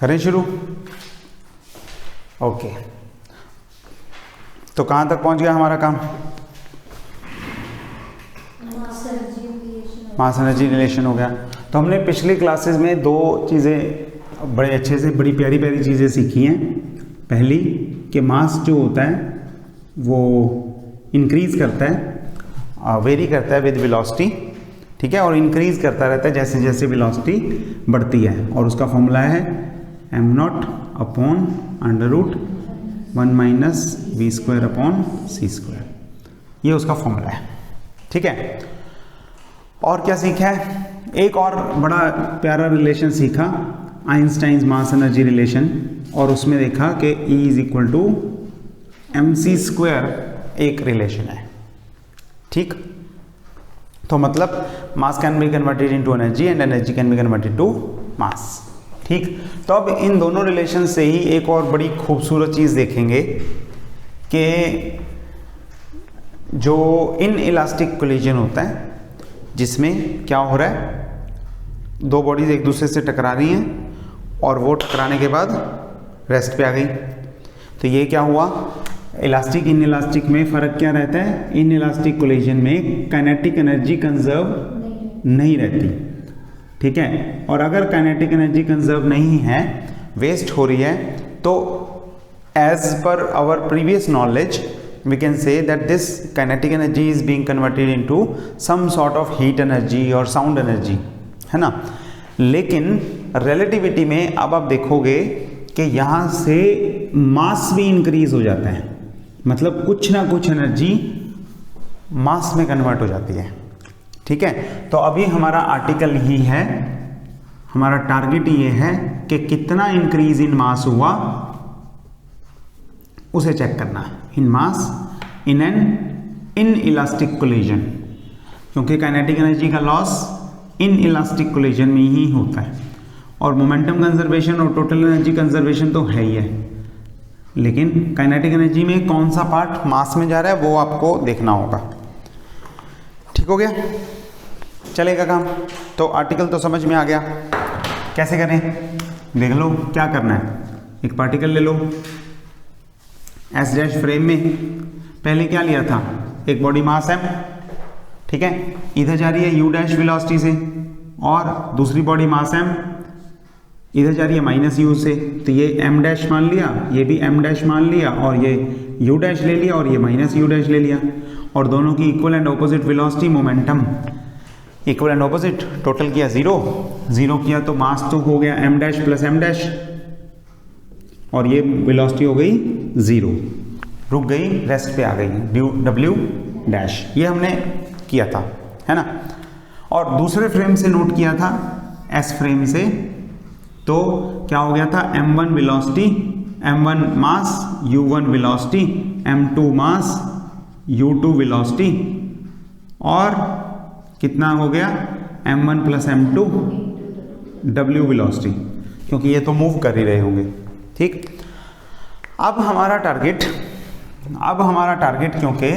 करें शुरू। ओके, तो कहाँ तक पहुँच गया हमारा काम? मास एनर्जी रिलेशन हो गया। तो हमने पिछली क्लासेस में दो चीज़ें बड़े अच्छे से, बड़ी प्यारी प्यारी चीज़ें सीखी हैं। पहली कि मास जो होता है वो इंक्रीज़ करता है, वेरी करता है विद वेलोसिटी, ठीक है, और इंक्रीज़ करता रहता है जैसे जैसे वेलोसिटी बढ़ती है, और उसका फॉर्मूला है m0 upon √1 - v² upon c²। ये उसका फॉर्मूला है, ठीक है। और क्या सीखा है? एक और बड़ा प्यारा रिलेशन सीखा, आइंस्टाइन्स मास एनर्जी रिलेशन, और उसमें देखा कि E = mc² एक रिलेशन है, ठीक। तो मतलब mass can be converted into energy and energy can be converted to mass, ठीक। तो अब इन दोनों रिलेशन से ही एक और बड़ी खूबसूरत चीज़ देखेंगे कि जो इन इलास्टिक कोलिजन होता है, जिसमें क्या हो रहा है, दो बॉडीज एक दूसरे से टकरा रही हैं और वो टकराने के बाद रेस्ट पे आ गई। तो ये क्या हुआ, इलास्टिक इन इलास्टिक में फ़र्क क्या रहता है? इन इलास्टिक कोलिजन में काइनेटिक एनर्जी कंजर्व नहीं रहती, ठीक है। और अगर काइनेटिक एनर्जी कंजर्व नहीं है, वेस्ट हो रही है, तो as per our previous knowledge we can say that this kinetic energy is being converted into some sort of heat energy or sound energy, है ना। लेकिन relativity में अब आप देखोगे कि यहाँ से मास भी इंक्रीज हो जाता है, मतलब कुछ ना कुछ एनर्जी मास में कन्वर्ट हो जाती है, ठीक है। तो अभी हमारा आर्टिकल ही है, हमारा टारगेट ये है कि कितना इंक्रीज इन मास हुआ उसे चेक करना, in mass in N inelastic collision, क्योंकि काइनेटिक एनर्जी का लॉस इन इलास्टिक कोलिजन में ही होता है, और मोमेंटम कंजर्वेशन और टोटल एनर्जी कंजर्वेशन तो है ही है, लेकिन काइनेटिक एनर्जी में कौन सा पार्ट मास में जा रहा है वो आपको देखना होगा, ठीक हो गया, चलेगा काम। तो आर्टिकल तो समझ में आ गया, कैसे करें देख लो। क्या करना है, एक पार्टिकल ले लो S' फ्रेम में, पहले क्या लिया था, एक बॉडी मास m, ठीक है, इधर जा रही है u' वेलोसिटी से, और दूसरी बॉडी मास m इधर जा रही है -u से, तो ये m' मान लिया, ये भी m' मान लिया, और ये u' ले लिया, और ये -u' ले लिया, और दोनों की equal and opposite velocity, momentum equal and opposite, total किया 0 किया, तो मास तो हो गया m' + m', और ये वेलोसिटी हो गई 0, रुक गई, रेस्ट पे आ गई, w', ये हमने किया था, है ना। और दूसरे फ्रेम से नोट किया था, S फ्रेम से, तो क्या हो गया था, m1 वेलोसिटी, m1 मास, u1 वेलोसिटी, m2 मास, u2 वेलोसिटी, और कितना हो गया, m1 + m2 w वेलोसिटी, क्योंकि ये तो मूव कर ही रहे होंगे, ठीक। अब हमारा टारगेट क्योंकि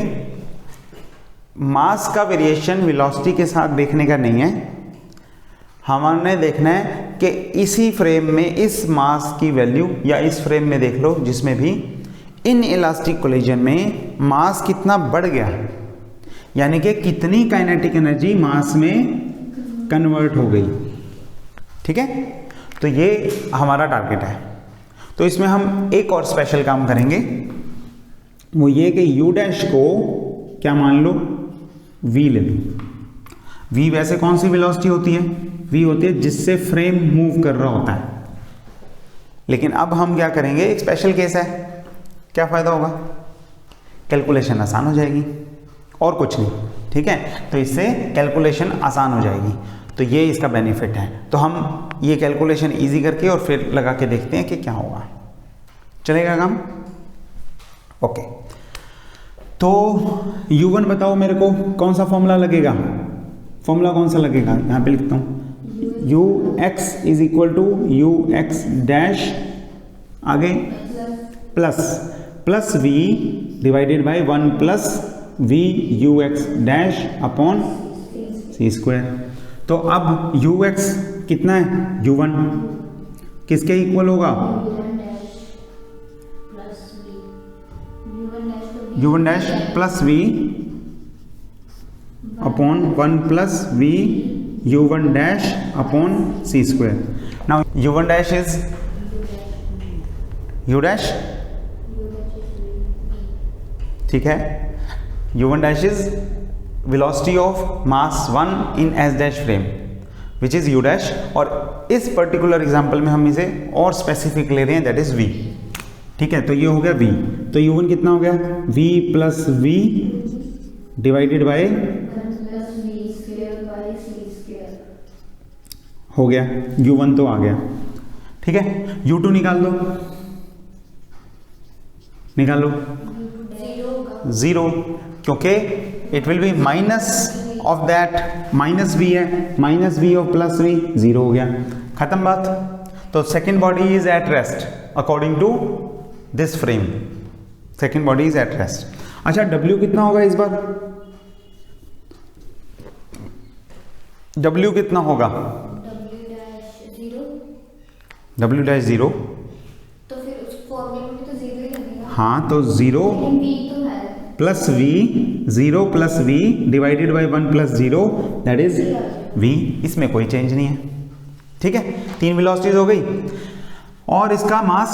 मास का वेरिएशन वेलोसिटी के साथ देखने का नहीं है, हमने देखना है कि इसी फ्रेम में इस मास की वैल्यू, या इस फ्रेम में देख लो जिसमें भी इन इलास्टिक कोलिजन में मास कितना बढ़ गया, यानी कि कितनी काइनेटिक एनर्जी मास में कन्वर्ट हो गई, ठीक है। तो ये हमारा टारगेट है। तो इसमें हम एक और स्पेशल काम करेंगे, वो ये कि u' को क्या मान लो, v ले लो। v वैसे कौन सी वेलोसिटी होती है, v होती है जिससे फ्रेम मूव कर रहा होता है, लेकिन अब हम क्या करेंगे, एक स्पेशल केस है, क्या फ़ायदा होगा, कैलकुलेशन आसान हो जाएगी, और कुछ नहीं, ठीक है। तो इससे कैलकुलेशन आसान हो जाएगी, तो ये इसका बेनिफिट है। तो हम ये कैलकुलेशन इजी करके और फिर लगा के देखते हैं कि क्या होगा, चलेगा काम, ओके। तो u1 बताओ मेरे को, कौन सा फॉर्मूला लगेगा, फॉर्मूला कौन सा लगेगा, यहाँ पे लिखता हूँ, ux = ux' आगे plus v divided by 1 + v ux' upon c²। तो अब ux कितना है, u1, किसके इक्वल होगा? u1 dash plus v upon 1 plus v u1 dash upon c square. Now u1 dash is u dash, ठीक है. u1 dash is velocity of mass 1 in s dash frame which is u dash, और इस particular example में हम इसे और specific ले रहे हैं, दैट इज v. ठीक है, तो ये हो गया v. तो u1 कितना हो गया? v plus v divided by हो गया, u1 तो आ गया. ठीक है, u2 निकाल दो, निकालो 0, क्योंकि it will be minus of that, minus v है, minus v of plus v, 0 हो गया, खत्म बात. तो second body is at rest according to this frame. Second body is at rest. अच्छा, w कितना होगा इस बार? w कितना होगा? w dash 0. तो फिर उस फॉर्मूले में तो 0 ही लगेगा. हाँ, तो 0 plus v, 0 plus v divided by 1 plus 0 that is v. इसमें कोई चेंज नहीं है. ठीक है, 3 वेलोसिटीज हो गई. और इसका मास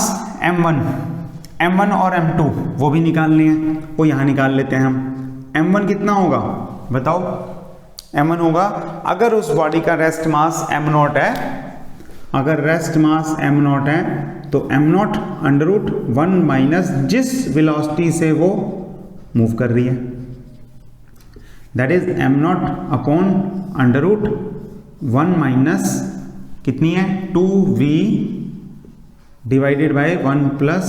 m1 और m2 वो भी निकालने हैं, वो यहाँ निकाल लेते हैं हम. m1 कितना होगा बताओ? m1 होगा, अगर उस बॉडी का रेस्ट मास m0 है, अगर रेस्ट मास m0 है तो m0 अंडर रूट 1 माइनस जिस वेलोसिटी से वो मूव कर रही है, that is m0 upon under root 1 minus कितनी है? 2v divided by 1 plus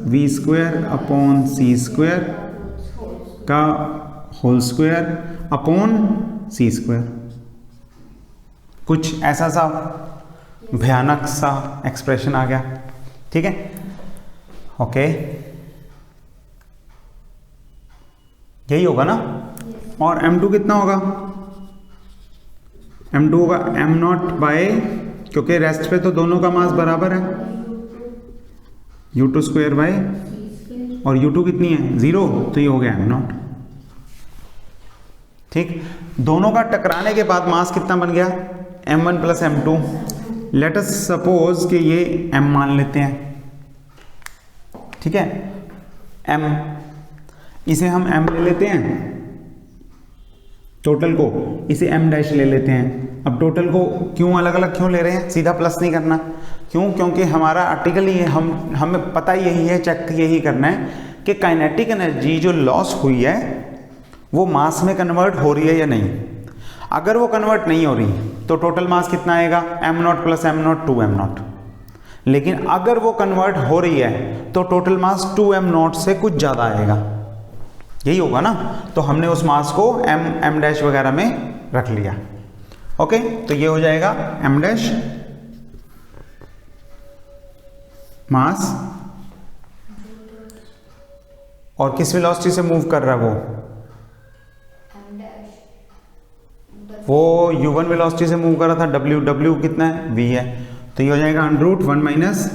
v square upon c square का whole square upon c square. कुछ ऐसा सा भयानक सा एक्सप्रेशन आ गया. ठीक है, ओके, यही होगा ना. और m2 कितना होगा? m2 होगा m0 बाय, क्योंकि रेस्ट पे तो दोनों का मास बराबर है, u2 स्क्वायर बाय, और u2 कितनी है? 0, तो ये हो गया m0. ठीक, दोनों का टकराने के बाद मास कितना बन गया? m1 plus m2. Let us suppose कि ये m मान लेते हैं. ठीक है, m, इसे हम m ले लेते हैं, टोटल को इसे m डैश ले लेते हैं. अब टोटल को क्यों अलग अलग क्यों ले रहे हैं? सीधा प्लस नहीं करना. क्यों? क्योंकि हमारा आर्टिकल ये हमें पता यही है, चेक यही करना है कि काइनेटिक एनर्जी जो लॉस हुई है वो मास में कन्वर्ट हो रही है या नहीं. अगर वो कन्वर्ट नहीं हो रही तो टोटल मास कितना आएगा? m0 plus m0 2m0. लेकिन अगर वो कन्वर्ट हो रही है तो टोटल मास 2m0 से कुछ ज़्यादा आएगा. यही होगा ना. तो हमने उस मास को m डैश वगैरह में रख लिया. ओके, तो ये हो जाएगा m डैश मास, और किस वेलोसिटी से मूव कर रहा है वो u1 वेलोसिटी से मूव कर रहा था. w कितना है? v है. तो ये हो जाएगा under root 1 minus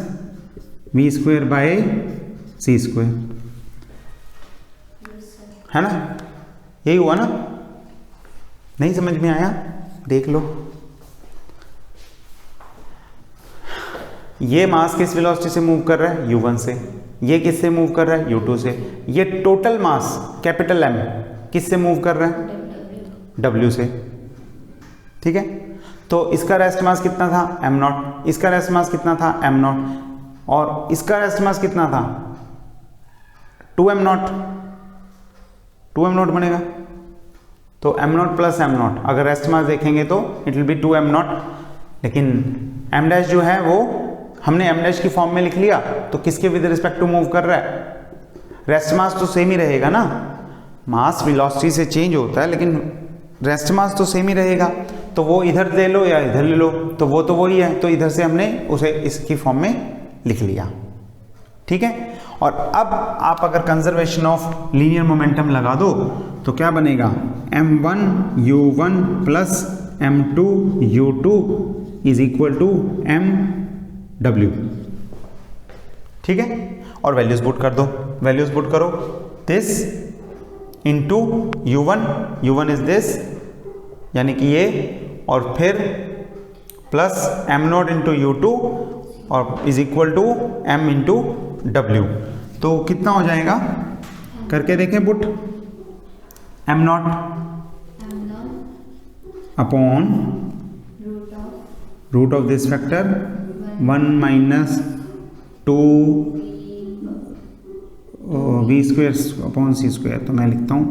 v square by c square, है ना. यही हुआ ना? नहीं समझ में आया? देख लो, ये मास किस वेलोसिटी से मूव कर रहा है? u1 से. ये किससे मूव कर रहा है? u2 से. ये टोटल मास कैपिटल M किससे मूव कर रहा है? w से. ठीक है, तो इसका रेस्ट मास कितना था? m0. इसका रेस्ट मास कितना था? m0. और इसका रेस्ट मास कितना था? 2m0. 2m0 बनेगा. तो m0 प्लस m0, अगर रेस्ट मास देखेंगे तो इट विल बी 2m0. लेकिन m डैश जो है वो हमने m डैश की फॉर्म में लिख लिया, तो किसके विद रिस्पेक्ट टू मूव कर रहा है? रेस्ट मास तो सेम ही रहेगा ना. मास वेलोसिटी से चेंज होता है लेकिन रेस्ट मास तो सेम ही रहेगा. तो वो इधर ले लो या इधर ले लो, तो वो तो वही है. तो इधर से हमने उसे इसकी फॉर्म में लिख लिया. ठीक है, और अब आप अगर कंजर्वेशन ऑफ लीनियर मोमेंटम लगा दो तो क्या बनेगा? m1 u1 plus m2 u2 is equal to m W, ठीक है। और वैल्यूज पुट कर दो, वैल्यूज पुट करो, this into U1 is this, यानी कि ये, और फिर प्लस m0 इंटू U2 और is equal to m into W। तो कितना हो जाएगा, करके देखें put, m0 upon root of this factor 1 minus 2 v square upon C square. तो मैं लिखता हूँ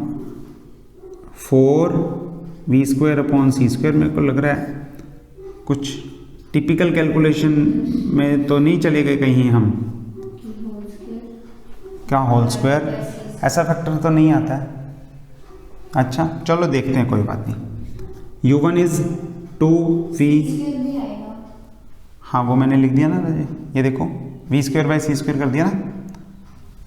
4 v square upon C square. मेरे को लग रहा है कुछ टिपिकल कैलकुलेशन में तो नहीं चले गए कहीं हम, क्या होल स्क्वायर, ऐसा फैक्टर तो नहीं आता है। अच्छा चलो देखते हैं, कोई बात नहीं। U1 इज 2v, हाँ वो मैंने लिख दिया ना राजे, ये देखो v square by C square कर दिया ना,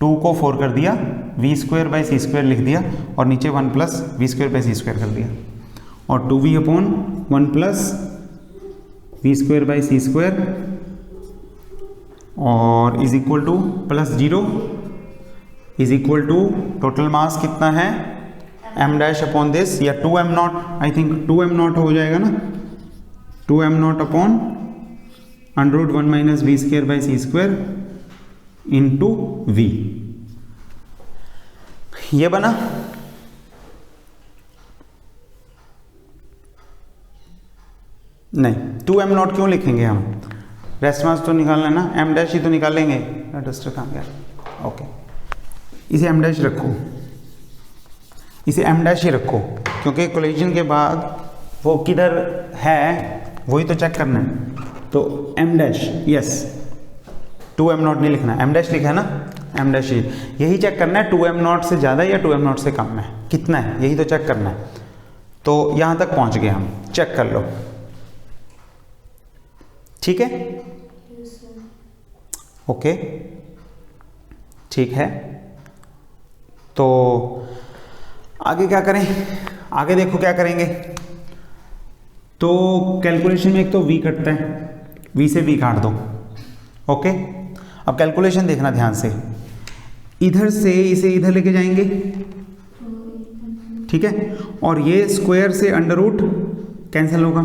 2 को 4 कर दिया, v square by C square लिख दिया, और नीचे 1 plus V square by C square कर दिया, और 2v upon 1 plus V square by C square, और is equal to plus 0 is equal to total mass कितना है m डैश अपॉन दिस, या 2m0, आई थिंक 2m0 हो जाएगा ना, 2m0 upon under root 1 minus V square by C square into V, ये बना। नहीं 2m0 क्यों लिखेंगे हम, रेस्पॉन्स तो निकालना है ना, m डैश ही तो निकालेंगे। डस्टर कहाँ गया, ओके, इसे m डैश रखो, इसे m डैश ही रखो, क्योंकि कोलिजन के बाद वो किधर है वही तो चेक करना है। तो m डैश, यस 2m0 नहीं लिखना, m डैश लिखा है ना, m डैश ही, यही चेक करना है 2m0 से ज़्यादा या 2m0 से कम है, कितना है यही तो चेक करना है। तो यहाँ तक पहुँच गए हम, चेक कर लो, ठीक है, ओके ठीक है। तो आगे क्या करें, आगे देखो क्या करेंगे। तो कैलकुलेशन में एक तो v कटता है, v से v काट दो, ओके। अब कैलकुलेशन देखना ध्यान से, इधर से इसे इधर लेके जाएंगे, ठीक है, और ये स्क्वायर से अंडर रूट कैंसिल होगा,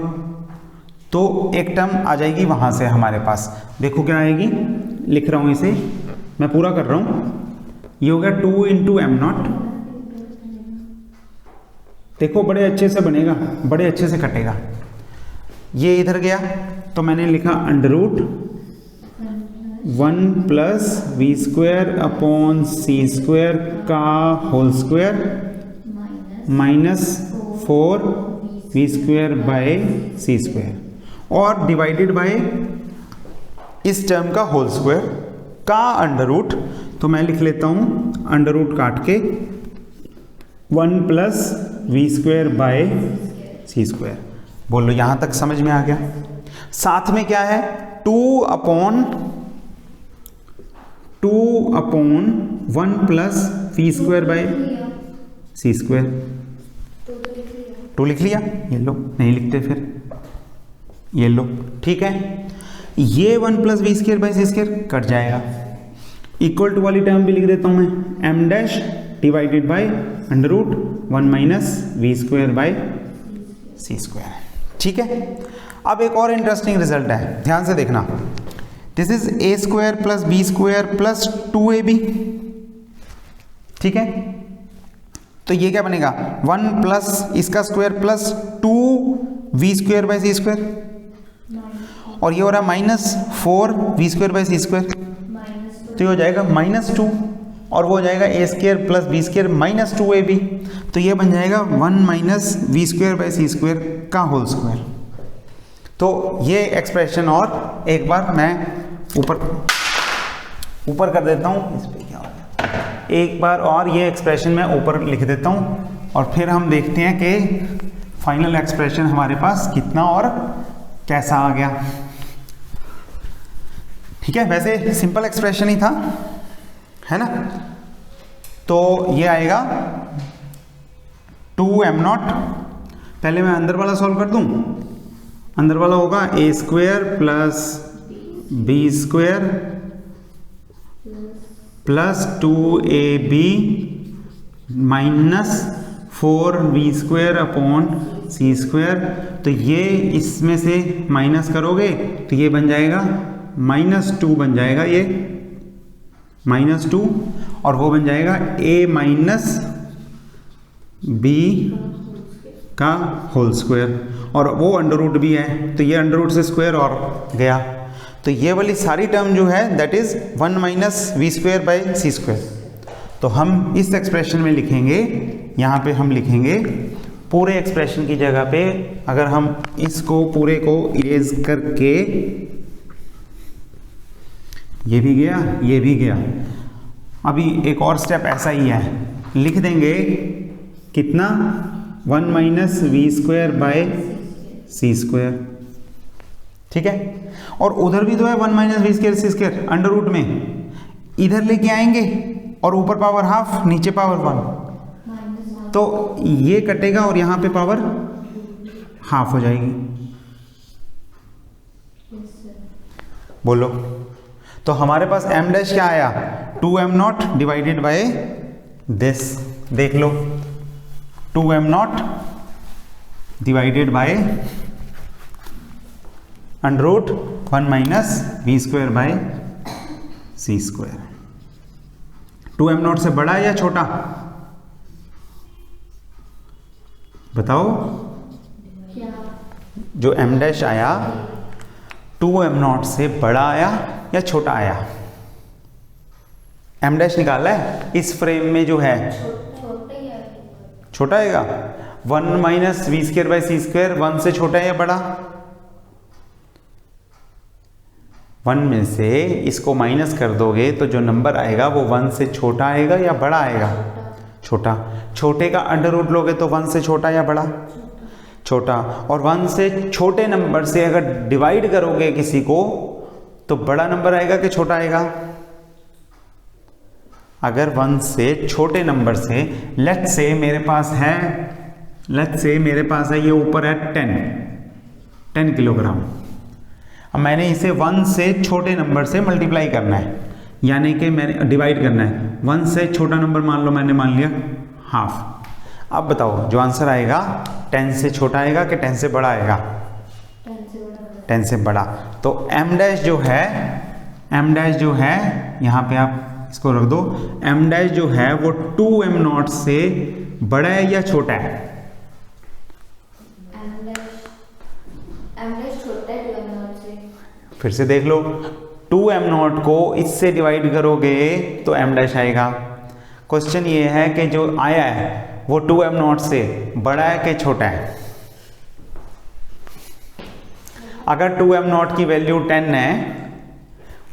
तो एक टर्म आ जाएगी वहां से हमारे पास। देखो क्या आएगी, लिख रहा हूं इसे, मैं पूरा कर रहा हूं। ये हो गया 2 इंटू m0, देखो बड़े अच्छे से बनेगा, बड़े अच्छे से कटेगा। ये इधर गया तो मैंने लिखा under root 1 plus V square upon C square का whole square minus 4 V square by C square, और डिवाइडेड बाय इस टर्म का होल स्क्वायर का अंडर रूट। तो मैं लिख लेता हूं अंडर रूट काट के 1 plus V square by C square. बोलो यहां तक समझ में आ गया। साथ में क्या है, 2 upon 1 plus V square by C square. 2 लिख लिया, ये लो, नहीं लिखते फिर ये लो, ठीक है। ये 1 plus V square by C square cut जाएगा, इक्वल टू वाली टर्म भी लिख देता हूं मैं, m dash divided by under root 1 minus V square by C square, ठीक है। अब एक और इंटरेस्टिंग रिजल्ट है, ध्यान से देखना। This is A square plus B square plus 2ab, ठीक है। तो ये क्या बनेगा, 1 प्लस इसका square plus 2v square by C square, और ये हो रहा है minus 4v square by C square, तो ये हो जाएगा -2, और वो हो जाएगा A square plus B square minus 2ab। तो ये बन जाएगा 1 minus V square by C square का होल स्क्वायर। तो ये एक्सप्रेशन और एक बार मैं ऊपर कर देता हूँ, इस पे क्या हो गया, एक बार और ये एक्सप्रेशन मैं ऊपर लिख देता हूँ, और फिर हम देखते हैं कि फाइनल एक्सप्रेशन हमारे पास कितना और कैसा आ गया, ठीक है। वैसे सिंपल एक्सप्रेशन ही था, है ना। तो ये आएगा 2m0, पहले मैं अंदर वाला सॉल्व कर दूं। अंदर वाला होगा A square plus B square plus 2ab minus 4b square upon C square. तो ये इसमें से माइनस करोगे तो ये बन जाएगा -2 बन जाएगा, ये -2, और वो बन जाएगा a माइनस बी का होल स्क्वायर, और वो अंडर रूट भी है तो ये अंडर रूट से स्क्वायर और गया। तो ये वाली सारी टर्म जो है that is 1 minus V square by C square. तो हम इस एक्सप्रेशन में लिखेंगे, यहाँ पे हम लिखेंगे पूरे एक्सप्रेशन की जगह पे, अगर हम इसको पूरे को इरेज करके, ये भी गया ये भी गया, अभी एक और स्टेप ऐसा ही है, लिख देंगे कितना 1 minus V square by C square, ठीक है। और उधर भी तो है 1 minus V square C square under root में, इधर लेके आएंगे और ऊपर पावर हाफ नीचे पावर 1, तो ये कटेगा और यहाँ पे पावर हाफ हो जाएगी। बोलो, तो हमारे पास m डैश क्या आया 2m0 डिवाइडेड बाय दिस, देख लो 2m0 divided by under root 1 minus V square by C square. 2m0 से बड़ा या छोटा बताओ? जो m डैश आया 2m0 से बड़ा आया या छोटा आया? m डैश निकाला है इस फ्रेम में जो है छोटा आएगा। 1 minus V square by C square 1 से छोटा है या बड़ा? 1 में से इसको माइनस कर दोगे तो जो नंबर आएगा वो 1 से छोटा आएगा या बड़ा आएगा? छोटा। छोटे का अंडर रूट लोगे तो 1 से छोटा या बड़ा? छोटा। और 1 से छोटे नंबर से अगर डिवाइड करोगे किसी को तो बड़ा नंबर आएगा कि छोटा आएगा? अगर 1 से छोटे नंबर से, लेट्स से मेरे पास है ये ऊपर है 10 किलोग्राम। अब मैंने इसे 1 से छोटे नंबर से मल्टीप्लाई करना है, यानी कि मैंने डिवाइड करना है। 1 से छोटा नंबर मान लो मैंने मान लिया हाफ। अब बताओ जो आंसर आएगा 10 से छोटा आएगा कि 10 से बड़ा आएगा? 10 से बड़ा। तो m डैश जो है यहाँ पे आप इसको रख दो, m डैश जो है वो 2m0 से बड़ा है या छोटा है? फिर से देख लो, 2m0 को इससे डिवाइड करोगे तो m डैश आएगा। क्वेश्चन ये है कि जो आया है वो 2m0 से बड़ा है कि छोटा है? अगर 2m0 की वैल्यू 10 है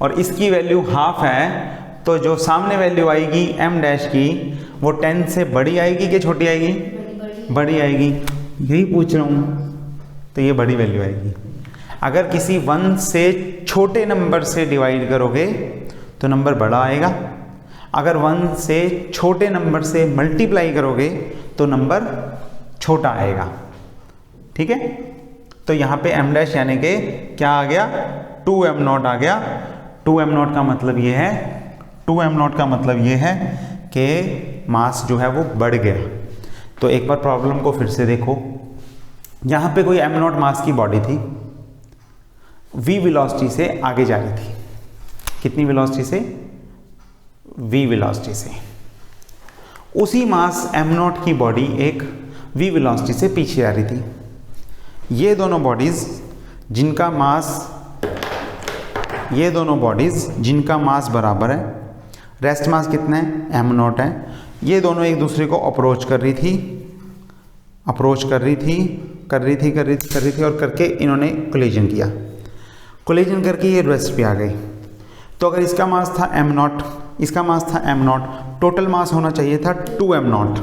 और इसकी वैल्यू हाफ है तो जो सामने वैल्यू आएगी m डैश की वो 10 से बड़ी आएगी कि छोटी आएगी? बड़ी आएगी। यही पूछ रहा हूँ, तो ये बड़ी वैल्यू आएगी। अगर किसी 1 से छोटे नंबर से डिवाइड करोगे तो नंबर बड़ा आएगा। अगर 1 से छोटे नंबर से मल्टीप्लाई करोगे तो नंबर छोटा आएगा, ठीक है। तो यहाँ पे m डैश यानी कि क्या आ गया? 2m0 आ गया। 2m0 का मतलब ये है कि मास जो है वो बढ़ गया। तो एक बार प्रॉब्लम को फिर से देखो, यहाँ पे कोई m0 मास की बॉडी थी, v वेलोसिटी से आगे जा रही थी। कितनी वेलोसिटी से? v वेलोसिटी से। उसी मास m0 की बॉडी एक v वेलोसिटी से पीछे आ रही थी। ये दोनों बॉडीज जिनका मास बराबर है, रेस्ट मास कितना है? m0 है। ये दोनों एक दूसरे को अप्रोच कर रही थी और करके इन्होंने कोलिजन किया। कोलिजन करके ये रेस्ट पे आ गई। तो अगर इसका मास था m0, इसका मास था m0, टोटल मास होना चाहिए था 2m0,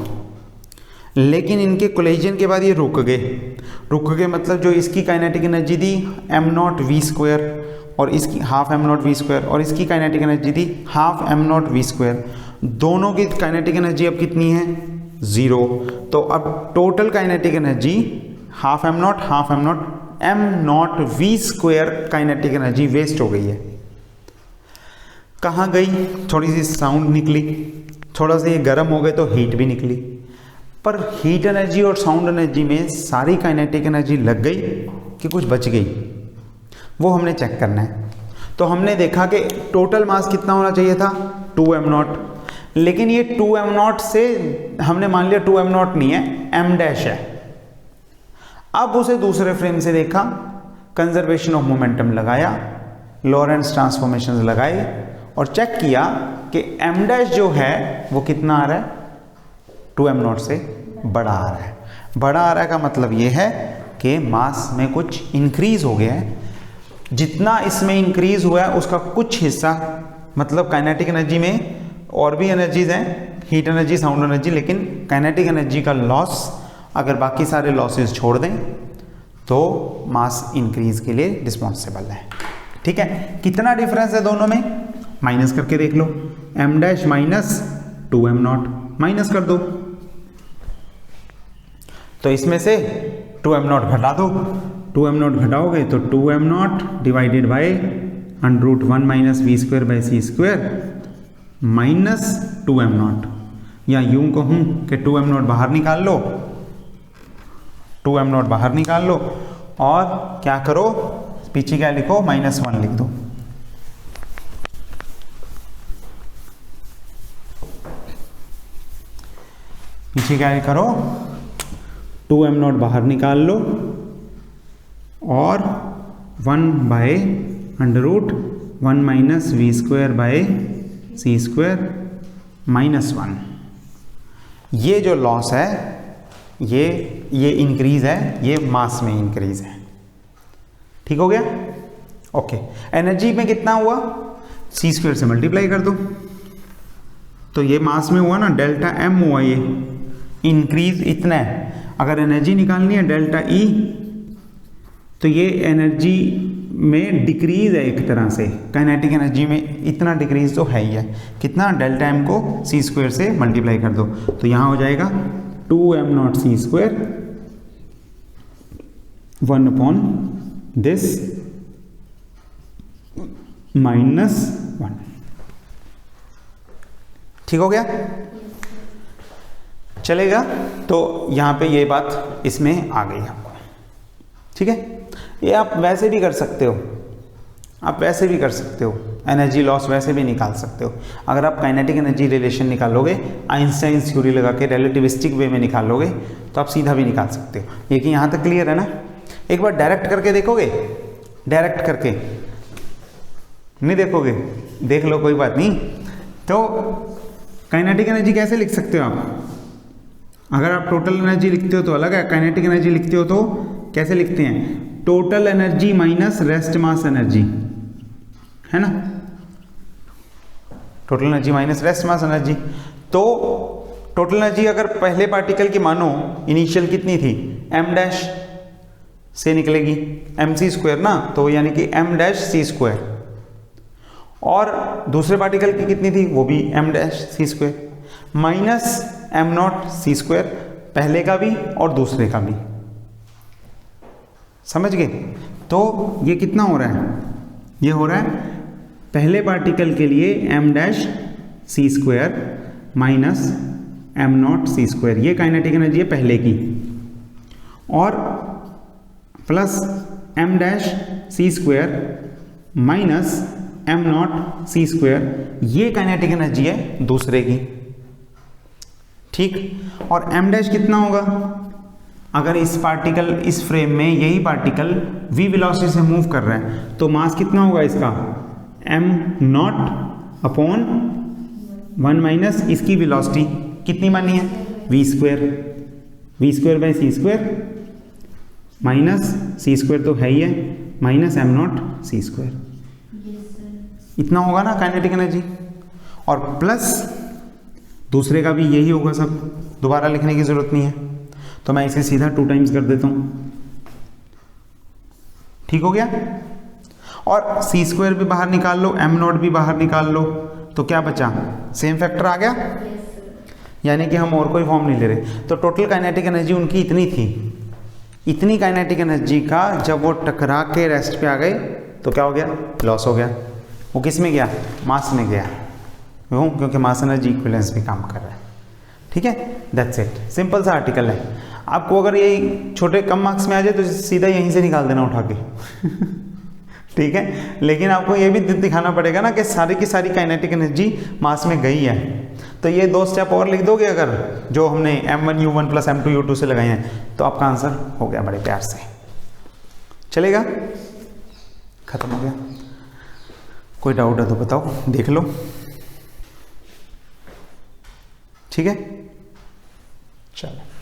लेकिन इनके कोलिजन के बाद ये रुक गए मतलब जो इसकी काइनेटिक एनर्जी दी m0 v स्क्वायर और इसकी हाफ m0 v स्क्वायर और इसकी काइनेटिक एनर्जी दी हाफ m0 v स्क्वायर, दोनों की काइनेटिक एनर्जी अब कितनी है? 0। तो अब total kinetic energy half m0 M naught V square kinetic energy waste हो गई है। कहाँ गई? थोड़ी सी साउंड निकली, थोड़ा सा ये गर्म हो गए तो हीट भी निकली, पर हीट एनर्जी और साउंड एनर्जी में सारी काइनेटिक एनर्जी लग गई कि कुछ बच गई, वो हमने चेक करना है। तो हमने देखा कि टोटल मास कितना होना चाहिए था 2m0, लेकिन ये 2m0 से हमने मान लिया 2m0 नहीं है, m डैश है। अब उसे दूसरे फ्रेम से देखा, कंजर्वेशन ऑफ मोमेंटम लगाया, लॉरेंट्ज ट्रांसफॉर्मेशंस लगाए और चेक किया कि m डैश जो है वो कितना आ रहा है, 2m0 से बड़ा आ रहा है। बड़ा आ रहा है का मतलब ये है कि मास में कुछ इंक्रीज हो गया है। जितना इसमें इंक्रीज हुआ है उसका कुछ हिस्सा, मतलब काइनेटिक एनर्जी में और भी एनर्जीज हैं, हीट एनर्जी, साउंड एनर्जी, लेकिन काइनेटिक एनर्जी का लॉस अगर बाकी सारे लॉसेस छोड़ दें तो मास इंक्रीज के लिए रिस्पॉन्सिबल है। ठीक है, कितना डिफरेंस है दोनों में? माइनस करके देख लो, m dash minus 2m0 minus कर दो, तो इसमें से 2m0 घटा दो, 2m0 घटाओगे तो 2m0 divided by √1 minus V square by C square minus 2m0, या यूं कहूं कि 2m0 बाहर निकाल लो, 2m0 बाहर निकाल लो और क्या करो, पीछे क्या लिखो, -1 लिख दो। पीछे क्या करो, 2m0 बाहर निकाल लो और 1/√1 minus V square by C square -1। ये जो लॉस है ये इंक्रीज है, ये मास में इंक्रीज है। ठीक हो गया? ओके, एनर्जी में कितना हुआ, सी स्क्वायर से मल्टीप्लाई कर दो, तो ये मास में हुआ ना, डेल्टा एम हुआ, ये इंक्रीज इतना है। अगर एनर्जी निकालनी है डेल्टा ई, तो ये एनर्जी में डिक्रीज है एक तरह से, काइनेटिक एनर्जी में इतना डिक्रीज तो है ही है। कितना? डेल्टा एम को सी स्क्वायर से मल्टीप्लाई कर दो, तो यहाँ हो जाएगा 2m0 सी स्क्वायर 1/this -1। ठीक हो गया? चलेगा? तो यहाँ पे ये बात इसमें आ गई आपको। ठीक है, ये आप वैसे भी कर सकते हो, आप वैसे भी कर सकते हो, एनर्जी लॉस वैसे भी निकाल सकते हो। अगर आप काइनेटिक एनर्जी रिलेशन निकालोगे, आइंस्टाइन थ्योरी लगा के रिलेटिविस्टिक वे में निकालोगे, तो आप सीधा भी निकाल सकते हो। ये कि यहाँ तक क्लियर है ना? एक बार डायरेक्ट करके देखोगे, डायरेक्ट करके नहीं देखोगे, देख लो, कोई बात नहीं। तो काइनेटिक एनर्जी कैसे लिख सकते हो आप? अगर आप टोटल एनर्जी लिखते हो तो अलग है, काइनेटिक एनर्जी लिखते हो तो कैसे लिखते हैं? Total energy minus rest mass energy, है ना? Total energy minus rest mass energy. तो टोटल एनर्जी अगर पहले पार्टिकल की मानो इनिशियल कितनी थी, m डैश से निकलेगी, mc स्क्वायर ना, तो यानी कि m डैश सी स्क्वायर, और दूसरे पार्टिकल की कितनी थी, वो भी m dash C square minus m0 सी स्क्वायर, पहले का भी और दूसरे का भी। समझ गए? तो ये कितना हो रहा है, ये हो रहा है पहले पार्टिकल के लिए m dash C square minus m0 सी स्क्वायर, ये काइनेटिक एनर्जी है पहले की, और plus m dash C square minus m0 सी स्क्वायर, ये काइनेटिक एनर्जी है दूसरे की। ठीक, और m डैश कितना होगा? अगर इस पार्टिकल, इस फ्रेम में यही पार्टिकल v वेलोसिटी से मूव कर रहा है, तो मास कितना होगा इसका, m0/1 माइनस इसकी वेलोसिटी कितनी मानी है, v square by C square minus C square तो है ही है, माइनस m0 सी स्क्वायर, इतना होगा ना काइनेटिक एनर्जी। और प्लस दूसरे का भी यही होगा, सब दोबारा लिखने की जरूरत नहीं है, तो मैं इसे सीधा 2 टाइम्स कर देता हूं। ठीक हो गया? और सी स्क्वायर भी बाहर निकाल लो, m0 भी बाहर निकाल लो, तो क्या बचा, सेम फैक्टर आ गया, यानी कि हम और कोई फॉर्म नहीं ले रहे। तो टोटल काइनेटिक एनर्जी उनकी इतनी थी, इतनी काइनेटिक एनर्जी का जब वो टकरा के रेस्ट पे आ गए तो क्या हो गया, लॉस हो गया। वो किस में गया, मास में गया, क्यों, क्योंकि मास एनर्जी इक्विवेलेंस भी काम कर रहा है। ठीक है, दैट्स इट, सिंपल सा आर्टिकल है। आपको अगर यही छोटे कम मार्क्स में आ जाए तो सीधा यहीं से निकाल देना उठा के ठीक है, लेकिन आपको ये भी दिखाना पड़ेगा ना कि सारी की सारी काइनेटिक एनर्जी मास में गई है। तो ये 2 स्टेप और लिख दोगे अगर, जो हमने m1u1 प्लस m2u2 से लगाए हैं, तो आपका आंसर हो गया बड़े प्यार से। चलेगा, खत्म हो गया। कोई डाउट है तो बताओ, देख लो। ठीक है, चलो।